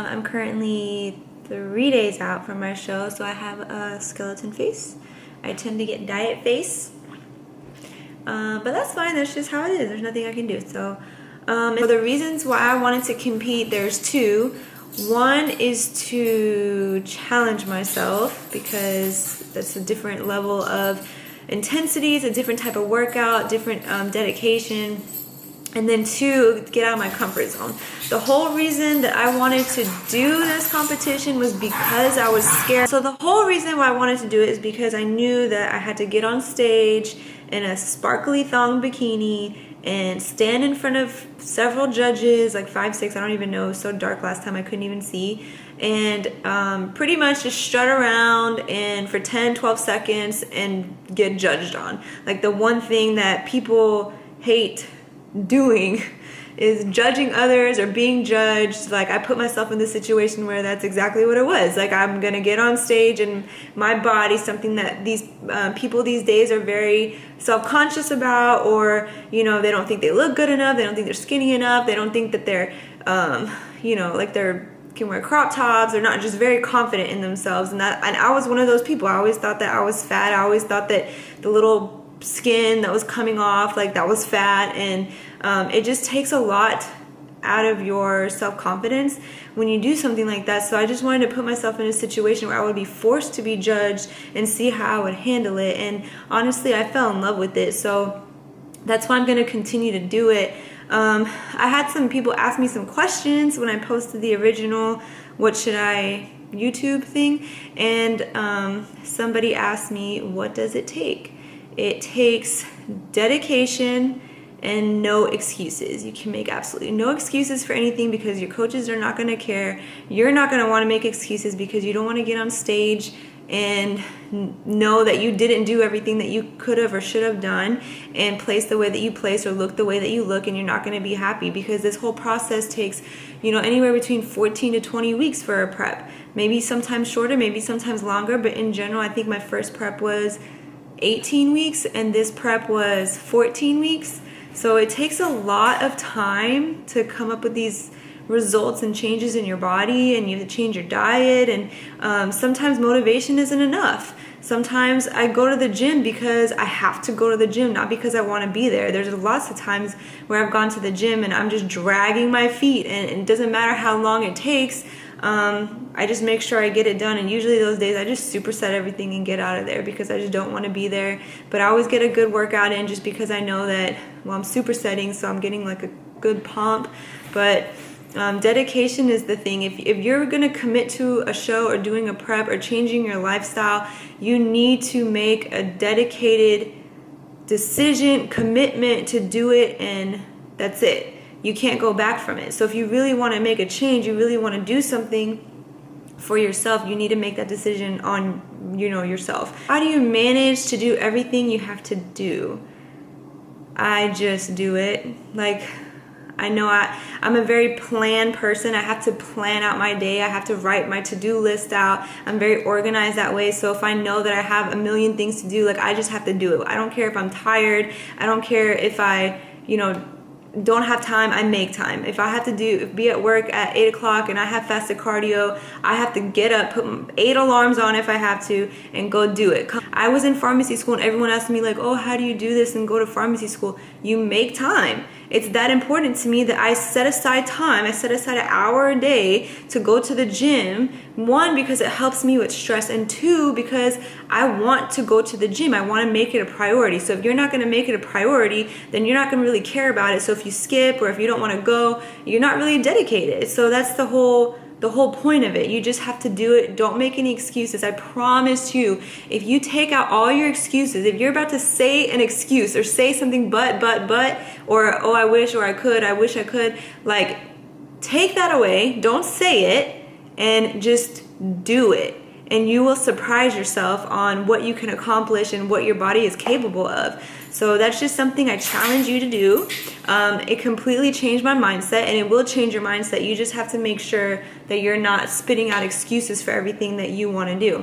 I'm currently 3 days out from my show, so I have a skeleton face. I tend to get diet face, but that's fine. That's just how it is. There's nothing I can do. So the reasons why I wanted to compete, there's two. One is to challenge myself because that's a different level of intensity. It's a different type of workout, different dedication. And then two, get out of my comfort zone. The whole reason that I wanted to do this competition was because I was scared. So the whole reason why I wanted to do it is because I knew that I had to get on stage in a sparkly thong bikini and stand in front of several judges, like 5, 6, I don't even know. It was so dark last time I couldn't even see. And pretty much just strut around and for 10, 12 seconds and get judged on. Like the one thing that people hate doing is judging others or being judged. Like I put myself in this situation where that's exactly what it was. Like I'm gonna get on stage and my body, something that these people these days are very self-conscious about, or they don't think they look good enough, they don't think they're skinny enough, they don't think that they're like they're can wear crop tops. They're not just very confident in themselves, and I was one of those people. I always thought that I was fat. I always thought that the little skin that was coming off, like that was fat, and it just takes a lot out of your self-confidence when you do something like that. So I just wanted to put myself in a situation where I would be forced to be judged and see how I would handle it, and honestly I fell in love with it. So that's why I'm going to continue to do it. I had some people ask me some questions when I posted the original what should I YouTube thing, and somebody asked me, what does it take? It takes dedication and no excuses. You can make absolutely no excuses for anything because your coaches are not going to care. You're not going to want to make excuses because you don't want to get on stage and know that you didn't do everything that you could have or should have done and place the way that you place or look the way that you look, and you're not going to be happy because this whole process takes anywhere between 14 to 20 weeks for a prep. Maybe sometimes shorter, maybe sometimes longer, but in general I think my first prep was 18 weeks and this prep was 14 weeks. So it takes a lot of time to come up with these results and changes in your body, and you have to change your diet, and sometimes motivation isn't enough. Sometimes I go to the gym because I have to go to the gym, not because I want to be there. There's lots of times where I've gone to the gym and I'm just dragging my feet, and it doesn't matter how long it takes. I just make sure I get it done, and usually those days I just superset everything and get out of there because I just don't want to be there. But I always get a good workout in just because I know that, I'm supersetting, so I'm getting like a good pump. But dedication is the thing. If you're going to commit to a show or doing a prep or changing your lifestyle, you need to make a dedicated decision, commitment to do it, and that's it. You can't go back from it. So if you really want to make a change, you really want to do something for yourself, you need to make that decision on yourself. How do you manage to do everything you have to do? I just do it. Like, I know I'm a very planned person. I have to plan out my day. I have to write my to-do list out. I'm very organized that way. So if I know that I have a million things to do, like I just have to do it. I don't care if I'm tired. I don't care if I, don't have time. I make time. If I have to be at work at 8 o'clock and I have fasted cardio, I have to get up, put 8 alarms on if I have to, and go do it. I was in pharmacy school and everyone asked me like, oh, how do you do this and go to pharmacy school? You make time. It's that important to me that I set aside time. I set aside an hour a day to go to the gym. One, because it helps me with stress, and two, because I want to go to the gym. I want to make it a priority. So if you're not going to make it a priority, then you're not going to really care about it. So if you skip or if you don't want to go, you're not really dedicated. So that's the whole point of it. You just have to do it. Don't make any excuses. I promise you, if you take out all your excuses, if you're about to say an excuse or say something but, or oh, I wish, or I wish I could, like, take that away. Don't say it and just do it. And you will surprise yourself on what you can accomplish and what your body is capable of. So that's just something I challenge you to do. It completely changed my mindset, and it will change your mindset. You just have to make sure that you're not spitting out excuses for everything that you want to do.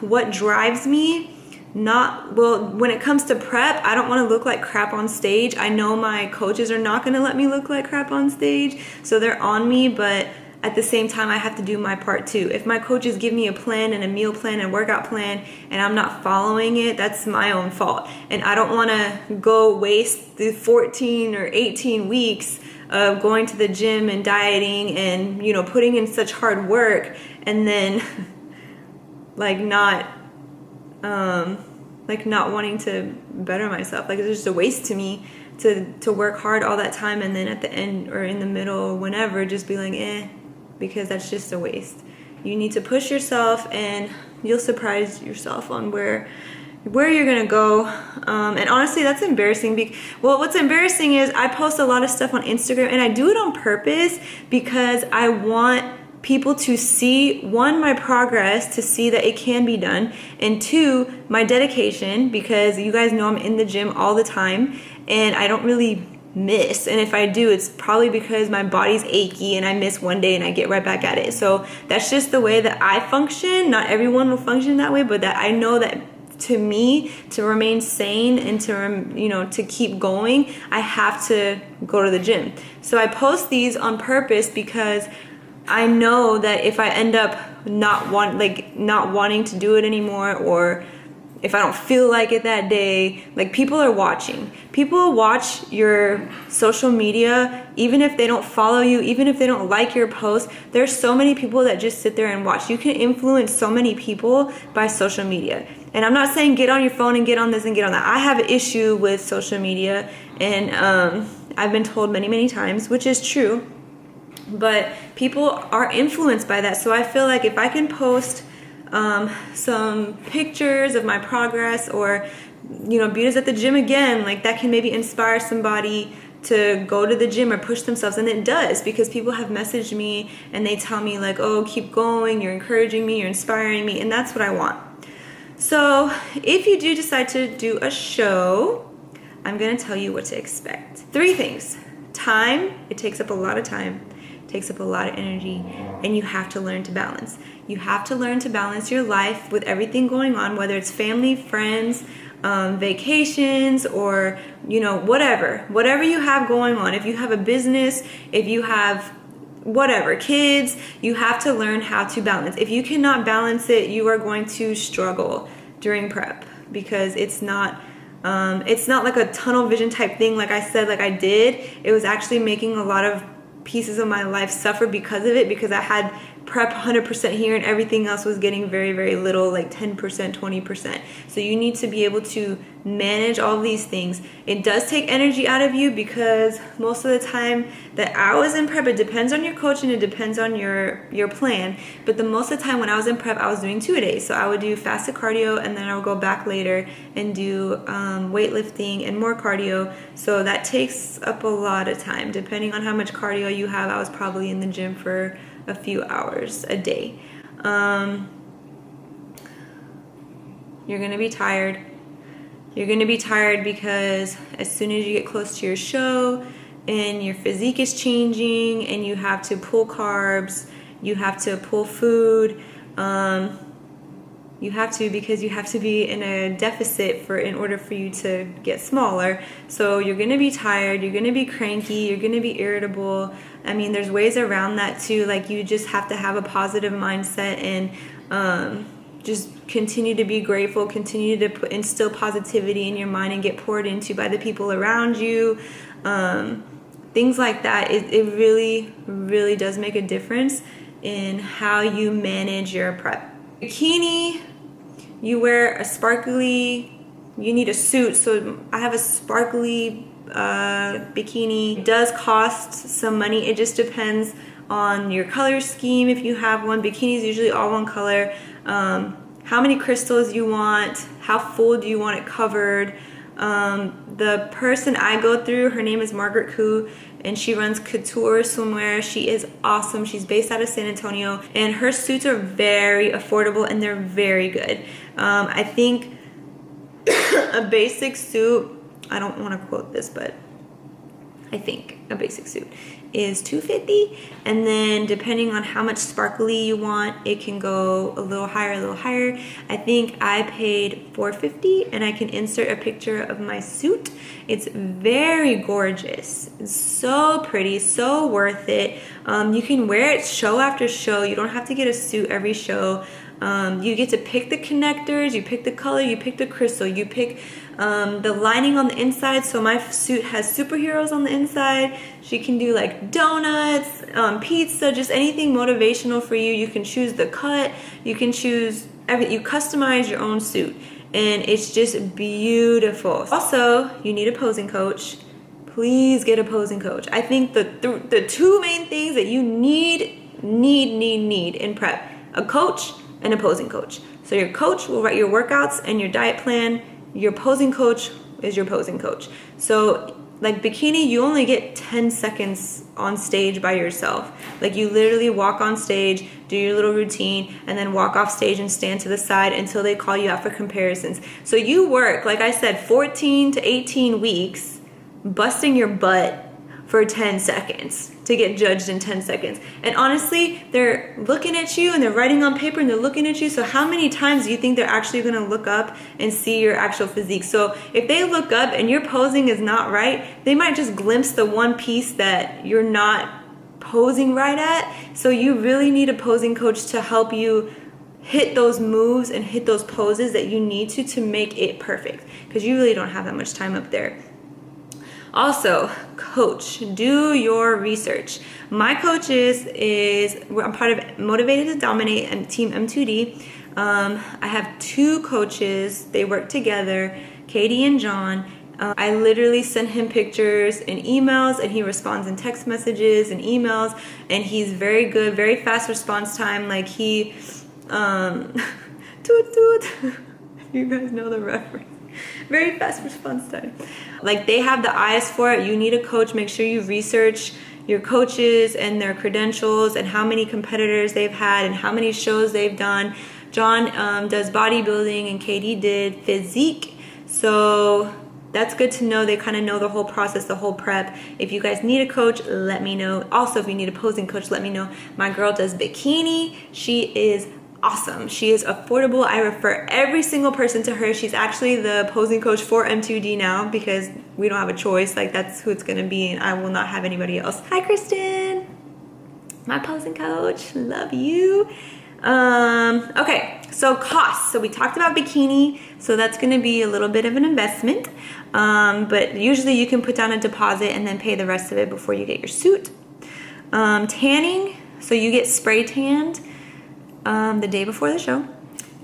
What drives me? When it comes to prep, I don't want to look like crap on stage. I know my coaches are not going to let me look like crap on stage, so they're on me, but at the same time I have to do my part too. If my coaches give me a plan and a meal plan and workout plan and I'm not following it, that's my own fault. And I don't want to go waste the 14 or 18 weeks of going to the gym and dieting and, you know, putting in such hard work and then not wanting to better myself. Like, it's just a waste to me to work hard all that time and then at the end or in the middle or whenever just be like, because that's just a waste. You need to push yourself and you'll surprise yourself on where you're gonna go. And honestly, that's embarrassing. What's embarrassing is I post a lot of stuff on Instagram and I do it on purpose because I want people to see, one, my progress, to see that it can be done, and two, my dedication, because you guys know I'm in the gym all the time and I don't really miss. And if I do, it's probably because my body's achy and I miss one day and I get right back at it. So that's just the way that I function. Not everyone will function that way, but that I know that to me, to remain sane and to keep going, I have to go to the gym. So I post these on purpose because I know that if I end up not wanting to do it anymore, or if I don't feel like it that day, like, people are watching. People watch your social media, even if they don't follow you, even if they don't like your post. There's so many people that just sit there and watch. You can influence so many people by social media. And I'm not saying get on your phone and get on this and get on that. I have an issue with social media, and I've been told many, many times, which is true. But people are influenced by that. So I feel like if I can post some pictures of my progress, or, you know, Beauty's at the gym again, like, that can maybe inspire somebody to go to the gym or push themselves. And it does, because people have messaged me and they tell me like, oh, keep going, you're encouraging me, you're inspiring me, and that's what I want. So if you do decide to do a show, I'm going to tell you what to expect. 3 things. Time. It takes up a lot of time. Takes up a lot of energy, and you have to learn to balance. You have to learn to balance your life with everything going on, whether it's family, friends, vacations, or, you know, whatever you have going on. If you have a business, if you have whatever, kids, you have to learn how to balance. If you cannot balance it, you are going to struggle during prep, because it's not like a tunnel vision type thing. Like I said, like I did, it was actually making a lot of pieces of my life suffer because of it, because I had prep 100% here and everything else was getting very, very little, like 10%, 20%. So you need to be able to manage all of these things. It does take energy out of you, because most of the time that I was in prep, it depends on your coach and it depends on your plan. But the most of the time when I was in prep, I was doing 2-a-days. So I would do fasted cardio, and then I would go back later and do weightlifting and more cardio. So that takes up a lot of time. Depending on how much cardio you have, I was probably in the gym for a few hours a day. You're gonna be tired. You're gonna be tired because as soon as you get close to your show and your physique is changing and you have to pull carbs, you have to pull food, you have to, because you have to be in a deficit in order for you to get smaller. So you're gonna be tired, you're gonna be cranky, you're gonna be irritable. I mean, there's ways around that too. Like, you just have to have a positive mindset and just continue to be grateful, continue to instill positivity in your mind and get poured into by the people around you. Things like that. It really, really does make a difference in how you manage your prep. Bikini, you wear a sparkly, you need a suit. So I have a sparkly bikini. It does cost some money. It just depends on your color scheme. If you have one, bikini is usually all one color. How many crystals you want, how full do you want it covered. The person I go through, her name is Margaret Koo, and she runs Couture Swimwear. She is awesome. She's based out of San Antonio, and her suits are very affordable and they're very good. I think a basic suit, I don't want to quote this, but I think a basic suit is $250, and then depending on how much sparkly you want, it can go a little higher, a little higher. I think I paid $450, and I can insert a picture of my suit. It's very gorgeous. It's so pretty, so worth it. You can wear it show after show. You don't have to get a suit every show. You get to pick the connectors, you pick the color, you pick the crystal, you pick the lining on the inside. So my suit has superheroes on the inside. She can do like donuts, pizza, just anything motivational for you. You can choose the cut, you can choose everything. You customize your own suit, and it's just beautiful. Also, you need a posing coach. Please get a posing coach. I think the two main things that you need in prep: a coach and a posing coach. So your coach will write your workouts and your diet plan. Your posing coach is your posing coach. So like bikini, you only get 10 seconds on stage by yourself. Like you literally walk on stage, do your little routine, and then walk off stage and stand to the side until they call you out for comparisons. So you work, like I said, 14 to 18 weeks busting your butt for 10 seconds to get judged in 10 seconds. And honestly, they're looking at you and they're writing on paper and they're looking at you. So how many times do you think they're actually gonna look up and see your actual physique? So if they look up and your posing is not right, they might just glimpse the one piece that you're not posing right at. So you really need a posing coach to help you hit those moves and hit those poses that you need to make it perfect, because you really don't have that much time up there. Also, coach, do your research. My coaches I'm part of Motivated to Dominate and Team M2D. I have two coaches. They work together, Katie and John. I literally send him pictures and emails, and he responds in text messages and emails, and he's very good, very fast response time. Like he, toot toot, you guys know the reference. Very fast response time. Like they have the eyes for it. You need a coach. Make sure you research your coaches and their credentials and how many competitors they've had and how many shows they've done. John does bodybuilding and Katie did physique. So that's good to know. They kind of know the whole process, the whole prep. If you guys need a coach, let me know. Also, if you need a posing coach, let me know. My girl does bikini. She is awesome. She is affordable. I refer every single person to her. She's actually the posing coach for M2D now because we don't have a choice. Like that's who it's gonna be, and I will not have anybody else. Hi, Kristen, my posing coach. Love you. Okay, so costs. So we talked about bikini, so that's gonna be a little bit of an investment. But usually you can put down a deposit and then pay the rest of it before you get your suit. Tanning. So you get spray tanned the day before the show.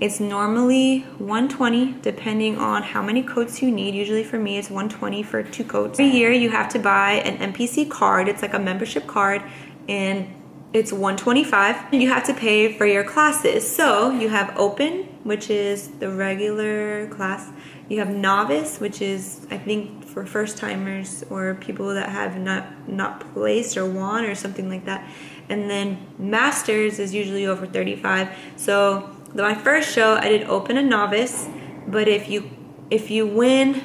It's normally $120 depending on how many coats you need. Usually for me it's $120 for 2 coats. Every year you have to buy an NPC card. It's like a membership card, and it's $125. You have to pay for your classes. So you have open, which is the regular class. You have novice, which is I think for first timers or people that have not placed or won or something like that. And then masters is usually over $35. So my first show I did open and novice, but if you win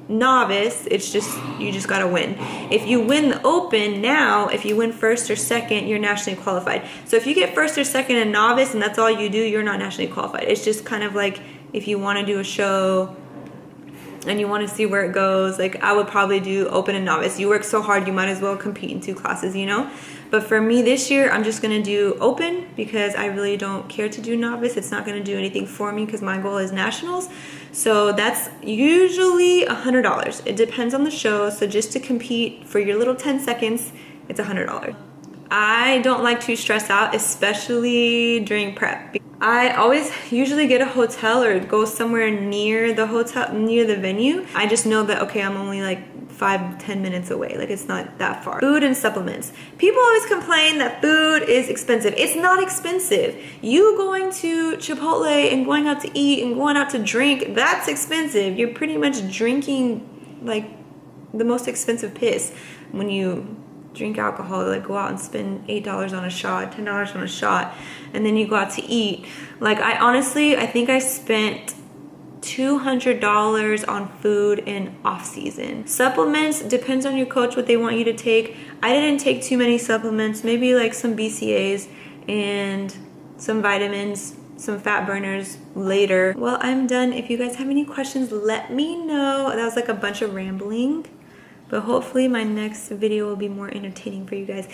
novice, it's just you just gotta win. If you win the open now, if you win first or second, you're nationally qualified. So if you get first or second in novice and that's all you do, you're not nationally qualified. It's just kind of like if you want to do a show and you want to see where it goes, like I would probably do open and novice. You work so hard, you might as well compete in 2 classes, you know? But for me this year, I'm just going to do open because I really don't care to do novice. It's not going to do anything for me because my goal is nationals. So that's usually $100. It depends on the show. So just to compete for your little 10 seconds, it's $100. I don't like to stress out, especially during prep. I always usually get a hotel or go somewhere near the hotel, near the venue. I just know that, okay, I'm only like 5-10 minutes away. Like it's not that far. Food and supplements. People always complain that food is expensive. It's not expensive. You going to Chipotle and going out to eat and going out to drink, that's expensive. You're pretty much drinking like the most expensive piss when you drink alcohol. Like go out and spend $8 on a shot, $10 on a shot, and then you go out to eat. Like I honestly, I think I spent $200 on food in off season. Supplements, depends on your coach what they want you to take. I didn't take too many supplements, maybe like some BCAAs and some vitamins, some fat burners later. Well, I'm done. If you guys have any questions, let me know. That was like a bunch of rambling, but hopefully my next video will be more entertaining for you guys.